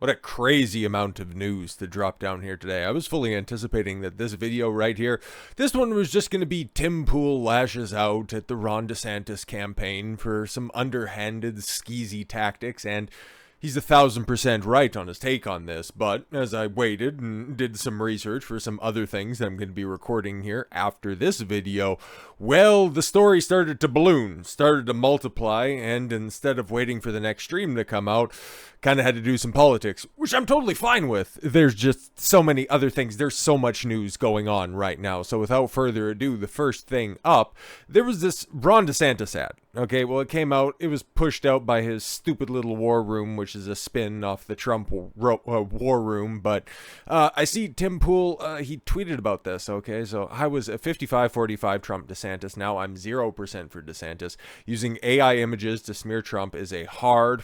What a crazy amount of news to drop down here today. I was fully anticipating that this video right here, this one was just going to be Tim Pool lashes out at the Ron DeSantis campaign for some underhanded, skeezy tactics, and he's 1,000% right on his take on this, but as I waited and did some research for some other things that I'm going to be recording here after this video, well, the story started to balloon, started to multiply, and instead of waiting for the next stream to come out, kind of had to do some politics, which I'm totally fine with. There's just so many other things. There's so much news going on right now. So without further ado, the first thing up, there was this Ron DeSantis ad. Okay, well, it came out, it was pushed out by his stupid little war room, which is a spin off the Trump war room. But I see Tim Pool, he tweeted about this. Okay, so I was a 55-45 Trump DeSantis. Now I'm 0% for DeSantis. Using AI images to smear Trump is a hard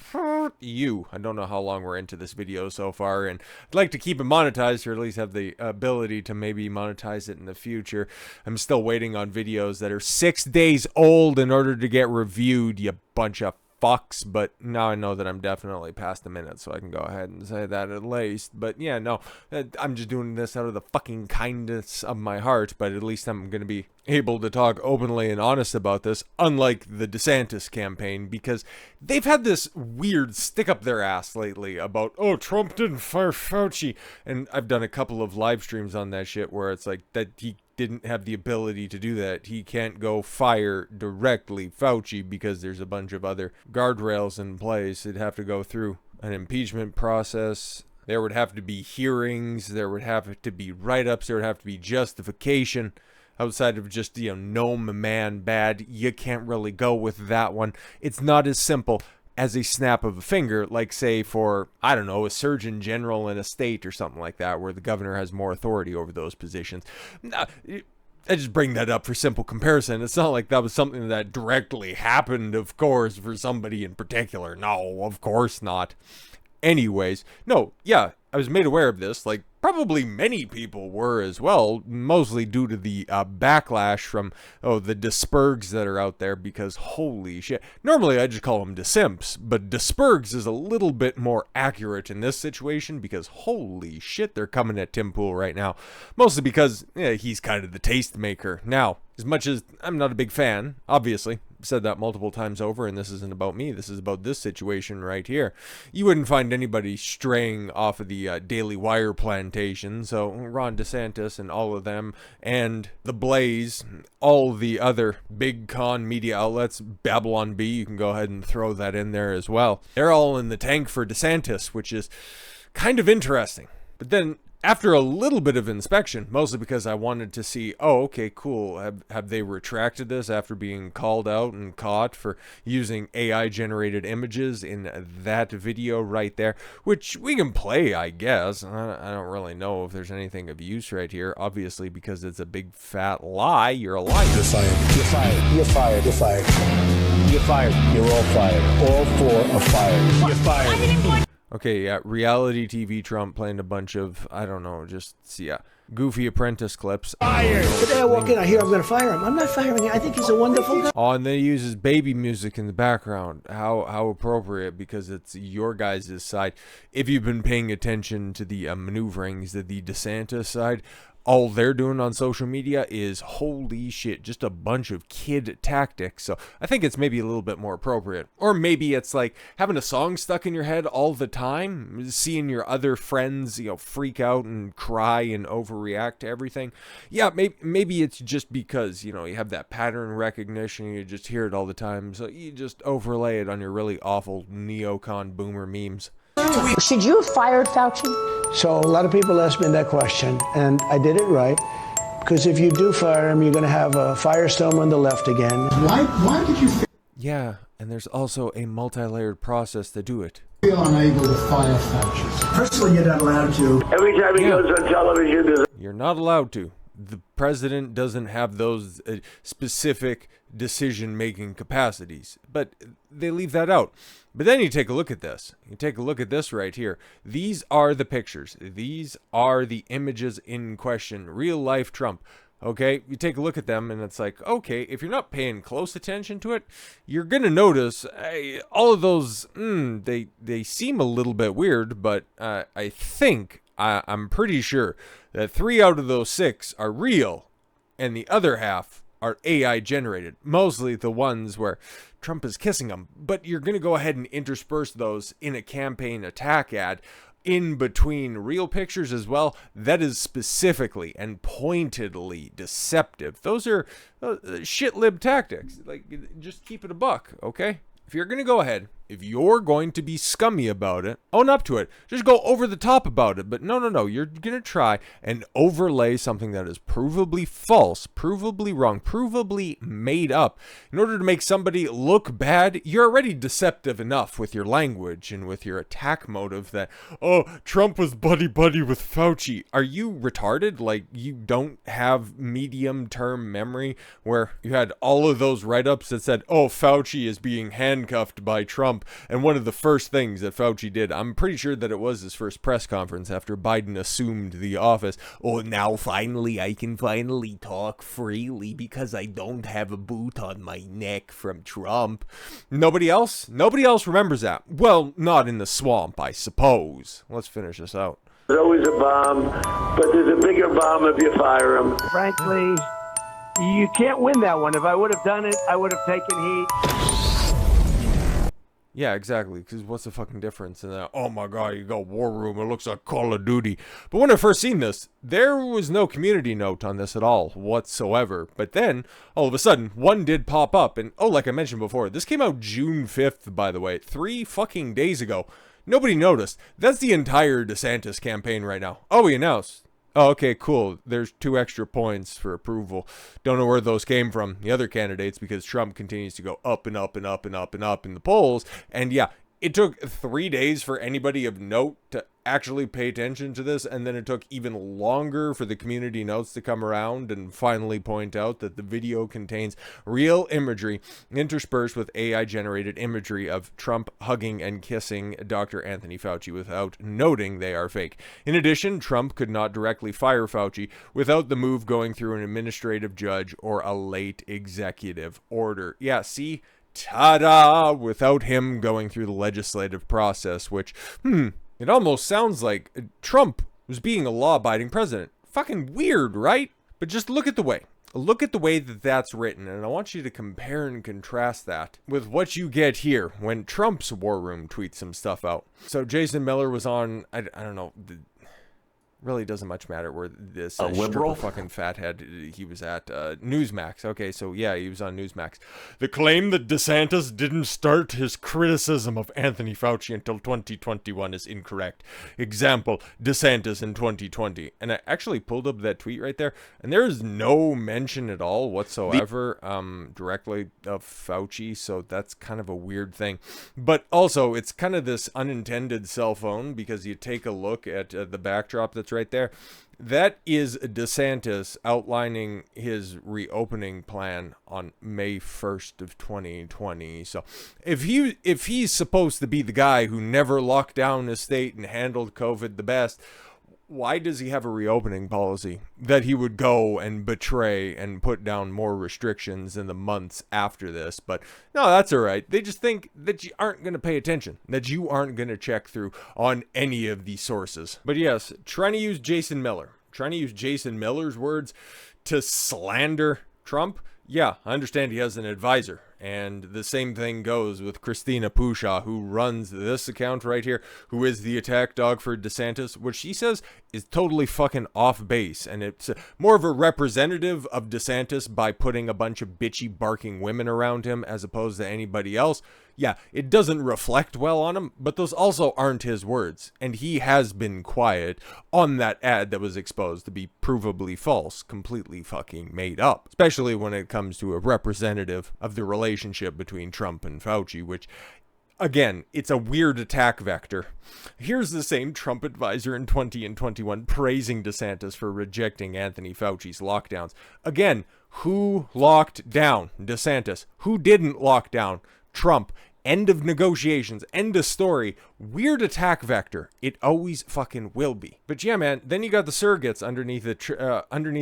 you. I don't know how long we're into this video so far, and I'd like to keep it monetized, or at least have the ability to maybe monetize it in the future. I'm still waiting on videos that are 6 days old in order to get reviewed, you bunch of fucks, but now I know that I'm definitely past the minute, so I can go ahead and say that at least. But yeah, no, I'm just doing this out of the fucking kindness of my heart, but at least I'm going to be able to talk openly and honest about this, unlike the DeSantis campaign, because they've had this weird stick up their ass lately about, oh, Trump didn't fire Fauci, and I've done a couple of live streams on that shit where it's like that he didn't have the ability to do that. He can't go fire directly Fauci because there's a bunch of other guardrails in place. It'd have to go through an impeachment process. There would have to be hearings. There would have to be write-ups. There would have to be justification. Outside of just, gnome man bad, you can't really go with that one. It's not as simple as a snap of a finger, like say for, I don't know, a surgeon general in a state or something like that, where the governor has more authority over those positions. I just bring that up for simple comparison. It's not like that was something that directly happened, of course, for somebody in particular. No, of course not. Anyways, no, yeah, I was made aware of this, like probably many people were as well, mostly due to the backlash from, the Despergs that are out there, because holy shit. Normally I just call them Desimps, but Despergs is a little bit more accurate in this situation, because holy shit, they're coming at Tim Pool right now. Mostly because he's kind of the tastemaker. Now, as much as I'm not a big fan, obviously, said that multiple times over, and this isn't about me, this is about this situation right here. You wouldn't find anybody straying off of the Daily Wire plantation, so Ron DeSantis and all of them, and The Blaze, all the other big con media outlets, Babylon Bee, you can go ahead and throw that in there as well. They're all in the tank for DeSantis, which is kind of interesting. But then, after a little bit of inspection, mostly because I wanted to see, oh, okay, cool, have they retracted this after being called out and caught for using AI-generated images in that video right there, which we can play, I guess. I don't really know if there's anything of use right here, obviously, because it's a big fat lie. You're a liar. You're fired. You're fired. You're fired. You're fired. You're fired. You're all fired. All four are fired. You're fired. Okay, yeah, reality TV Trump playing a bunch of, I don't know, goofy apprentice clips. Fired! The day I walk in, I hear I'm going to fire him. I'm not firing him. I think he's a wonderful guy. Oh, and then he uses baby music in the background. How appropriate, because it's your guys' side. If you've been paying attention to the maneuverings of the DeSantis side, all they're doing on social media is, holy shit, just a bunch of kid tactics. So I think it's maybe a little bit more appropriate. Or maybe it's like having a song stuck in your head all the time, seeing your other friends, freak out and cry and overreact to everything. Yeah, maybe it's just because, you have that pattern recognition, you just hear it all the time, so you just overlay it on your really awful neocon boomer memes. Should you have fired Fauci? So a lot of people ask me that question, and I did it right. Because if you do fire him, you're going to have a firestorm on the left again. Why did you Yeah, and there's also a multi-layered process to do it. feel unable to fire Fauci? Personally, you're not allowed to. Every time he goes on television, You're not allowed to. The president doesn't have those specific decision-making capacities, but they leave that out. But then you take a look at this. You take a look at this right here. These are the pictures. These are the images in question. Real-life Trump. Okay, you take a look at them and it's like, okay, if you're not paying close attention to it, you're gonna notice all of those, they seem a little bit weird, but I think, I'm pretty sure that 3 out of those 6 are real and the other half are AI generated, mostly the ones where Trump is kissing them. But you're gonna go ahead and intersperse those in a campaign attack ad in between real pictures as well. That is specifically and pointedly deceptive. Those are shit-lib tactics. Like, just keep it a buck, okay? If you're going to go ahead, if you're going to be scummy about it, own up to it. Just go over the top about it. But no. You're going to try and overlay something that is provably false, provably wrong, provably made up. In order to make somebody look bad, you're already deceptive enough with your language and with your attack motive that, oh, Trump was buddy-buddy with Fauci. Are you retarded? Like, you don't have medium-term memory where you had all of those write-ups that said, oh, Fauci is being handcuffed by Trump. And one of the first things that Fauci did, I'm pretty sure that it was his first press conference after Biden assumed the office. Oh, now finally, I can finally talk freely because I don't have a boot on my neck from Trump. Nobody else remembers that. Well, not in the swamp, I suppose. Let's finish this out. There's always a bomb, but there's a bigger bomb if you fire him. Frankly, you can't win that one. If I would have done it, I would have taken heat. Yeah, exactly, because what's the fucking difference in that? Oh my god, you got War Room, it looks like Call of Duty. But when I first seen this, there was no community note on this at all, whatsoever. But then, all of a sudden, one did pop up, and oh, like I mentioned before, this came out June 5th, by the way, 3 fucking days ago. Nobody noticed. That's the entire DeSantis campaign right now. Oh, he announced. Oh, okay, cool. There's 2 extra points for approval. Don't know where those came from. The other candidates, because Trump continues to go up and up and up and up and up in the polls. And yeah, it took 3 days for anybody of note to actually pay attention to this, and then it took even longer for the community notes to come around and finally point out that the video contains real imagery interspersed with AI generated imagery of Trump hugging and kissing Dr. Anthony Fauci without noting they are fake. In addition, Trump could not directly fire Fauci without the move going through an administrative judge or a late executive order. Yeah, see? Ta-da! Without him going through the legislative process, which, it almost sounds like Trump was being a law-abiding president. Fucking weird, right? But just look at the way. Look at the way that that's written, and I want you to compare and contrast that with what you get here when Trump's War Room tweets some stuff out. So Jason Miller was on, I don't know, really doesn't much matter where this liberal fucking fathead he was at. Newsmax. Okay, so yeah, he was on Newsmax. The claim that DeSantis didn't start his criticism of Anthony Fauci until 2021 is incorrect. Example, DeSantis in 2020. And I actually pulled up that tweet right there, and there is no mention at all whatsoever directly of Fauci, so that's kind of a weird thing. But also, it's kind of this unintended cell phone, because you take a look at the backdrop that's right there. That is DeSantis outlining his reopening plan on May 1st of 2020. So if he's supposed to be the guy who never locked down his state and handled COVID the best, why does he have a reopening policy that he would go and betray and put down more restrictions in the months after this? But no, that's all right. They just think that you aren't going to pay attention, that you aren't going to check through on any of these sources. But yes, trying to use Jason Miller's words to slander Trump. Yeah, I understand he has an advisor. And the same thing goes with Christina Pushaw, who runs this account right here, who is the attack dog for DeSantis, which she says is totally fucking off base. And it's more of a representative of DeSantis by putting a bunch of bitchy barking women around him as opposed to anybody else. Yeah, it doesn't reflect well on him, but those also aren't his words. And he has been quiet on that ad that was exposed to be provably false, completely fucking made up, especially when it comes to a representative of the relationship between Trump and Fauci, which, again, it's a weird attack vector. Here's the same Trump advisor in 20 and 21 praising DeSantis for rejecting Anthony Fauci's lockdowns. Again, who locked down DeSantis? Who didn't lock down Trump? End of negotiations. End of story. Weird attack vector. It always fucking will be. But yeah, man, then you got the surrogates underneath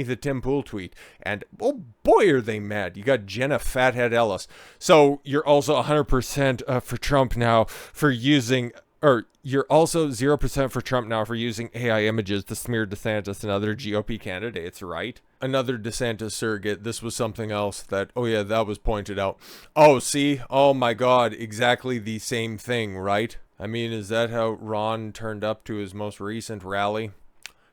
the Tim Pool tweet. And oh boy, are they mad. You got Jenna Fathead Ellis. So you're also 100% for Trump now for using... Or you're also 0% for Trump now for using AI images to smear DeSantis and other GOP candidates, right? Another DeSantis surrogate. This was something else that, oh yeah, that was pointed out. Oh, see? Oh my God, exactly the same thing, right? I mean, is that how Ron turned up to his most recent rally?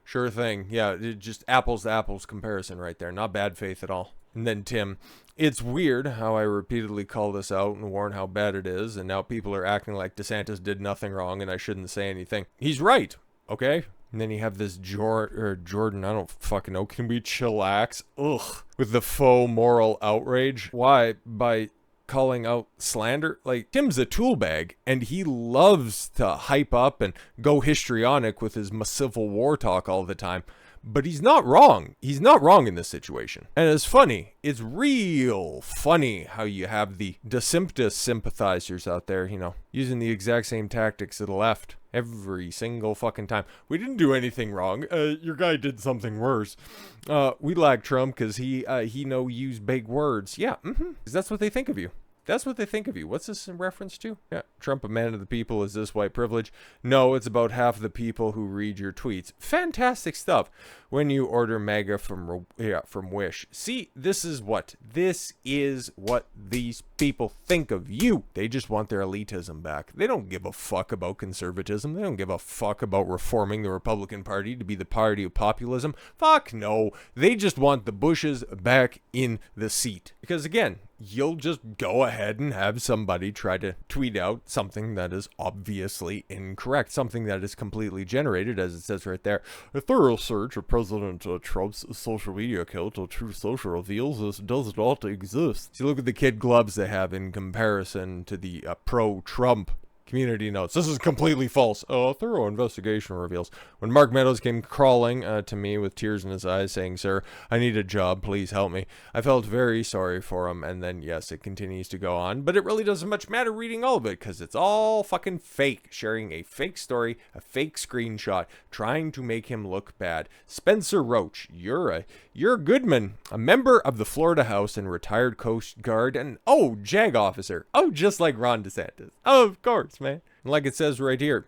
Sure thing. Yeah, just apples to apples comparison right there. Not bad faith at all. And then Tim. It's weird how I repeatedly call this out and warn how bad it is, and now people are acting like DeSantis did nothing wrong and I shouldn't say anything. He's right, okay? And then you have this Jordan, I don't fucking know, can we chillax? Ugh. With the faux moral outrage. Why? By calling out slander? Like, Tim's a tool bag, and he loves to hype up and go histrionic with his Civil War talk all the time. But he's not wrong. He's not wrong in this situation. And it's funny. It's real funny how you have the DeSantis sympathizers out there, you know, using the exact same tactics to the left every single fucking time. We didn't do anything wrong. Your guy did something worse. We like Trump because he use big words. Yeah, because that's what they think of you. That's what they think of you. What's this in reference to? Yeah, Trump, a man of the people. Is this white privilege? No, it's about half the people who read your tweets. Fantastic stuff. When you order MAGA from Wish. See, this is what these people think of you. They just want their elitism back. They don't give a fuck about conservatism. They don't give a fuck about reforming the Republican Party to be the party of populism. Fuck no. They just want the Bushes back in the seat. Because again, you'll just go ahead and have somebody try to tweet out something that is obviously incorrect, something that is completely generated, as it says right there. A thorough search of President Trump's social media account on True Social reveals this does not exist. So look at the kid gloves they have in comparison to the pro-Trump community notes. This is completely false. A thorough investigation reveals. When Mark Meadows came crawling to me with tears in his eyes saying, "Sir, I need a job. Please help me," I felt very sorry for him. And then, yes, it continues to go on. But it really doesn't much matter reading all of it because it's all fucking fake. Sharing a fake story, a fake screenshot, trying to make him look bad. Spencer Roach, you're Goodman, a member of the Florida House and retired Coast Guard and, JAG officer. Just like Ron DeSantis. Of course, man. And like it says right here,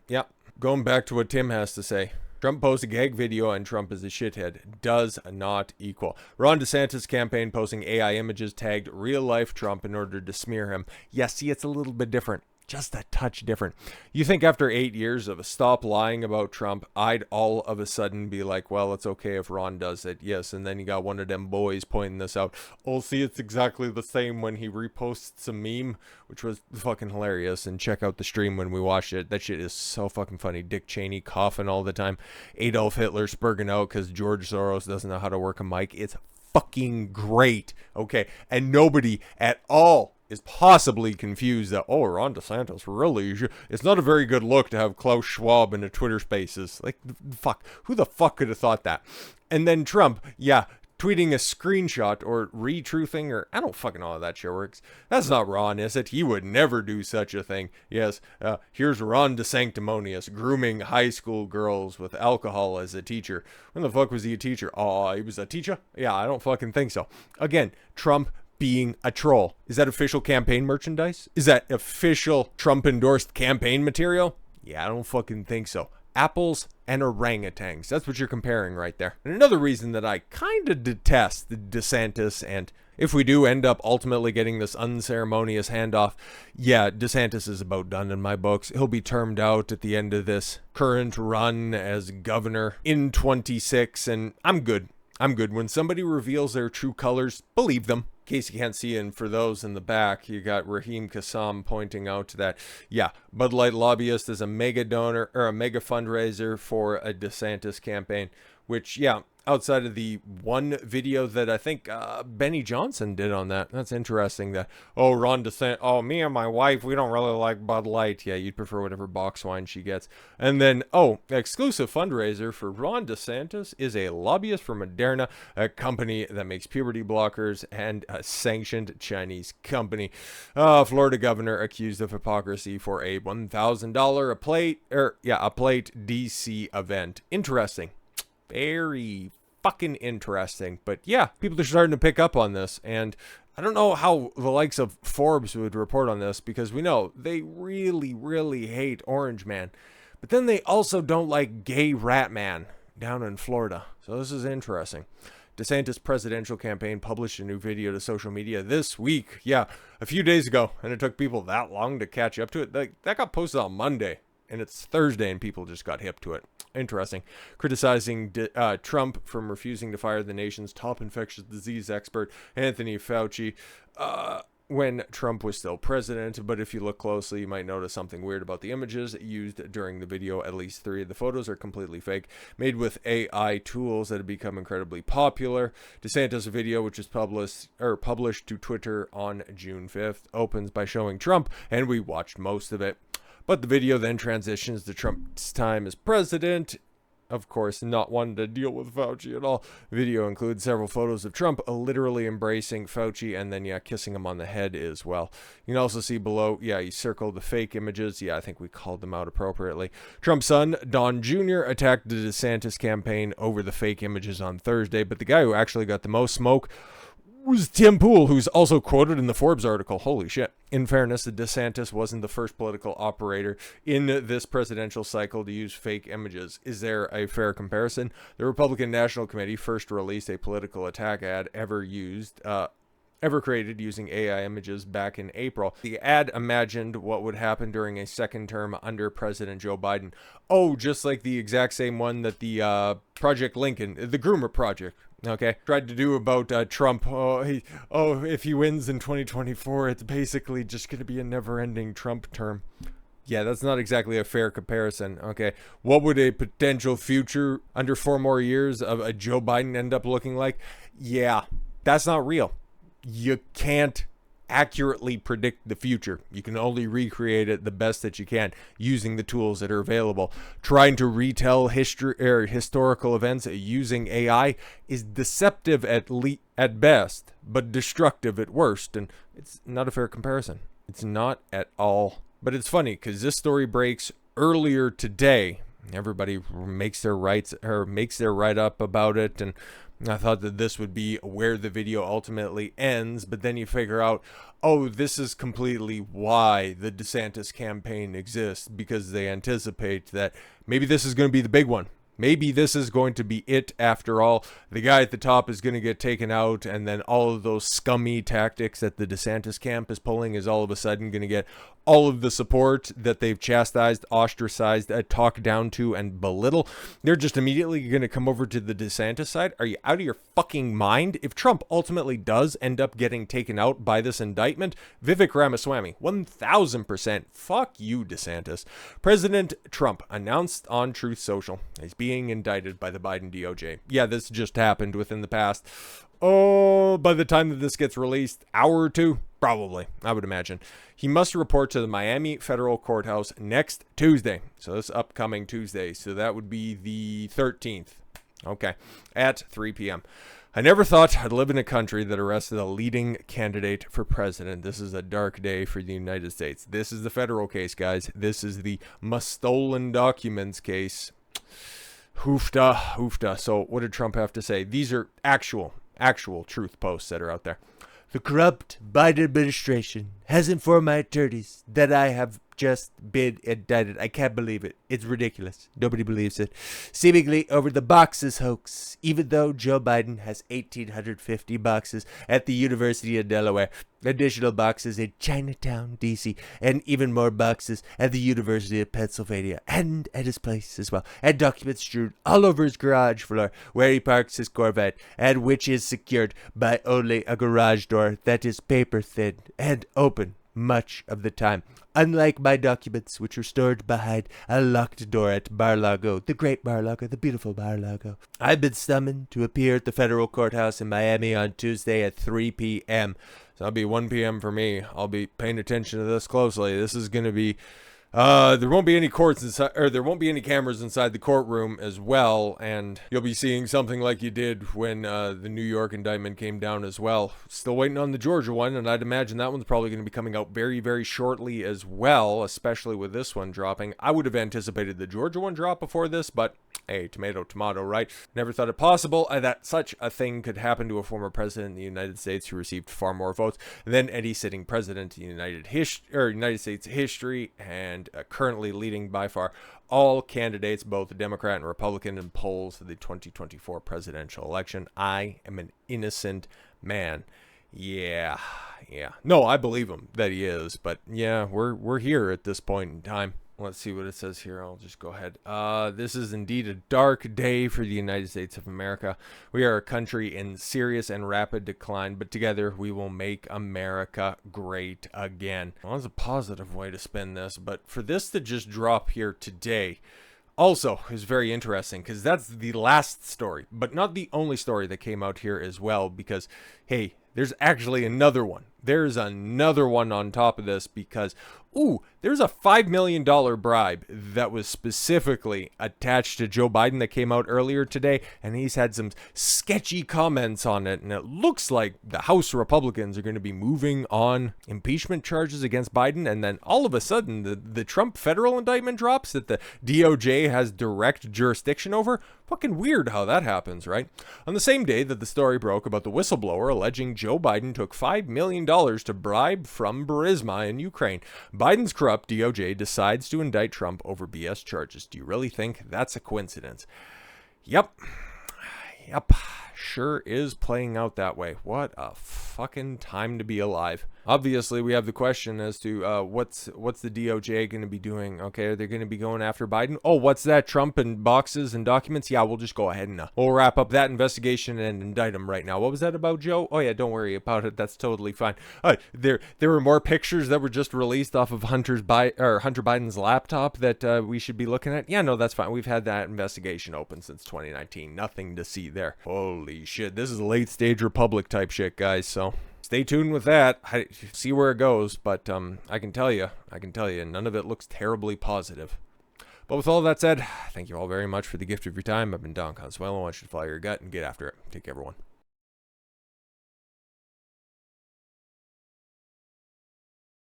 going back to what Tim has to say. Trump posts a gag video and Trump is a shithead. Does not equal. Ron DeSantis campaign posting AI images tagged real-life Trump in order to smear him. See, it's a little bit different. Just a touch different. You think after 8 years of stop lying about Trump, I'd all of a sudden be like, well, it's okay if Ron does it. Yes, and then you got one of them boys pointing this out. See, it's exactly the same when he reposts a meme, which was fucking hilarious. And check out the stream when we watched it. That shit is so fucking funny. Dick Cheney coughing all the time. Adolf Hitler spurging out because George Soros doesn't know how to work a mic. It's fucking great. Okay, and nobody at all is possibly confused that, Ron DeSantis, really? It's not a very good look to have Klaus Schwab in a Twitter Spaces. Like, fuck. Who the fuck could have thought that? And then Trump, tweeting a screenshot or retruthing, or I don't fucking know how that shit works. That's not Ron, is it? He would never do such a thing. Yes, here's Ron DeSanctimonious grooming high school girls with alcohol as a teacher. When the fuck was he a teacher? He was a teacher? Yeah, I don't fucking think so. Again, Trump being a troll. Is that official campaign merchandise? Is that official Trump-endorsed campaign material? Yeah, I don't fucking think so. Apples and orangutans. That's what you're comparing right there. And another reason that I kind of detest the DeSantis, and if we do end up ultimately getting this unceremonious handoff, DeSantis is about done in my books. He'll be termed out at the end of this current run as governor in 26, and I'm good. When somebody reveals their true colors, believe them. In case you can't see, and for those in the back, you got Raheem Kassam pointing out that, Bud Light lobbyist is a mega donor or a mega fundraiser for a DeSantis campaign. which, yeah, outside of the one video that I think Benny Johnson did on that. That's interesting that, Ron DeSantis, me and my wife, we don't really like Bud Light. Yeah, you'd prefer whatever box wine she gets. And then, exclusive fundraiser for Ron DeSantis is a lobbyist for Moderna, a company that makes puberty blockers, and a sanctioned Chinese company. Florida governor accused of hypocrisy for a $1,000 a plate DC event. Interesting. Very fucking interesting. But yeah, people are starting to pick up on this. And I don't know how the likes of Forbes would report on this, because we know they really, really hate Orange Man. But then they also don't like Gay Rat Man down in Florida. So this is interesting. DeSantis' presidential campaign published a new video to social media this week. Yeah, a few days ago. And it took people that long to catch up to it. That got posted on Monday. And it's Thursday and people just got hip to it. Interesting. Criticizing Trump from refusing to fire the nation's top infectious disease expert, Anthony Fauci, when Trump was still president. But if you look closely, you might notice something weird about the images used during the video. At least 3 of the photos are completely fake, made with AI tools that have become incredibly popular. DeSantis' video, which is published to Twitter on June 5th, opens by showing Trump, and we watched most of it. But the video then transitions to Trump's time as president. Of course, not wanting to deal with Fauci at all. Video includes several photos of Trump literally embracing Fauci and then, kissing him on the head as well. You can also see below, he circled the fake images. I think we called them out appropriately. Trump's son, Don Jr., attacked the DeSantis campaign over the fake images on Thursday. But the guy who actually got the most smoke was Tim Pool, who's also quoted in the Forbes article. Holy shit. In fairness, DeSantis wasn't the first political operator in this presidential cycle to use fake images. Is there a fair comparison? The Republican National Committee first released a political attack ad ever created using AI images back in April. The ad imagined what would happen during a second term under President Joe Biden. Just like the exact same one that the Project Lincoln, the Groomer Project, tried to do about Trump. If he wins in 2024, it's basically just going to be a never-ending Trump term. Yeah, that's not exactly a fair comparison. What would a potential future under 4 more years of a Joe Biden end up looking like? Yeah, that's not real. You can't accurately predict the future. You can only recreate it the best that you can using the tools that are available. Trying to retell historical events using AI is deceptive at best, but destructive at worst, and it's not a fair comparison. It's not at all. But it's funny because this story breaks earlier today. Everybody makes their write-up about it, and I thought that this would be where the video ultimately ends, but then you figure out, this is completely why the DeSantis campaign exists, because they anticipate that maybe this is going to be the big one. Maybe this is going to be it after all. The guy at the top is going to get taken out, and then all of those scummy tactics that the DeSantis camp is pulling is all of a sudden going to get all of the support that they've chastised, ostracized, talked down to, and belittle. They're just immediately going to come over to the DeSantis side. Are you out of your fucking mind? If Trump ultimately does end up getting taken out by this indictment, Vivek Ramaswamy, 1000%. Fuck you, DeSantis. President Trump announced on Truth Social he's being indicted by the Biden DOJ. Yeah, this just happened within the past, by the time that this gets released, hour or two, probably, I would imagine. He must report to the Miami federal courthouse next Tuesday. So this upcoming Tuesday. So that would be the 13th. At 3 p.m. I never thought I'd live in a country that arrested a leading candidate for president. This is a dark day for the United States. This is the federal case, guys. This is the stolen documents case. Hoofda. So what did Trump have to say? These are actual truth posts that are out there. The corrupt Biden administration has informed my attorneys that I have just been indicted. I can't believe it. It's ridiculous. Nobody believes it. Seemingly over the boxes hoax, even though Joe Biden has 1,850 boxes at the University of Delaware, additional boxes in Chinatown, D.C., and even more boxes at the University of Pennsylvania and at his place as well, and documents strewn all over his garage floor where he parks his Corvette, and which is secured by only a garage door that is paper thin and open much of the time. Unlike my documents, which are stored behind a locked door at Mar-A-Lago, the great Mar-A-Lago, the beautiful Mar-A-Lago. I've been summoned to appear at the federal courthouse in Miami on Tuesday at 3 p.m. So that'll be 1 p.m. for me. I'll be paying attention to this closely. This is going to be... there won't be any courts inside, or there won't be any cameras inside the courtroom as well, and you'll be seeing something like you did when the New York indictment came down as well. Still waiting on the Georgia one, and I'd imagine that one's probably going to be coming out very, very shortly as well, especially with this one dropping. I would have anticipated the Georgia one drop before this, but hey, tomato, tomato, right? Never thought it possible that such a thing could happen to a former president in the United States who received far more votes than any sitting president in United States history, and currently leading by far all candidates, both Democrat and Republican, in polls of the 2024 presidential election. I am an innocent man. Yeah. No, I believe him that he is, but yeah, we're here at this point in time. Let's see what it says here. I'll just go ahead. This is indeed a dark day for the United States of America. We are a country in serious and rapid decline, but together we will make America great again. Well, that's a positive way to spin this, but for this to just drop here today also is very interesting, because that's the last story, but not the only story that came out here as well, because, hey, there's actually another one. There's another one on top of this, because, there's a $5 million bribe that was specifically attached to Joe Biden that came out earlier today, and he's had some sketchy comments on it, and it looks like the House Republicans are going to be moving on impeachment charges against Biden, and then all of a sudden the Trump federal indictment drops that the DOJ has direct jurisdiction over. Fucking weird how that happens, right? On the same day that the story broke about the whistleblower alleging Joe Biden took $5 million to bribe from Burisma in Ukraine, Biden's corrupt DOJ decides to indict Trump over BS charges. Do you really think that's a coincidence? Yep. Sure is playing out that way. What a fucking time to be alive. Obviously, we have the question as to what's the DOJ going to be doing? Okay, are they going to be going after Biden? Oh, what's that? Trump and boxes and documents? Yeah, we'll just go ahead and we'll wrap up that investigation and indict him right now. What was that about, Joe? Oh yeah, don't worry about it. That's totally fine. There were more pictures that were just released off of Hunter Biden's laptop that we should be looking at. Yeah, no, that's fine. We've had that investigation open since 2019. Nothing to see there. Holy shit, this is late stage Republic type shit, guys. So stay tuned with that. See where it goes, but I can tell you, none of it looks terribly positive. But with all that said, thank you all very much for the gift of your time. I've been Don Consuelo. I want you to follow your gut and get after it. Take care, everyone.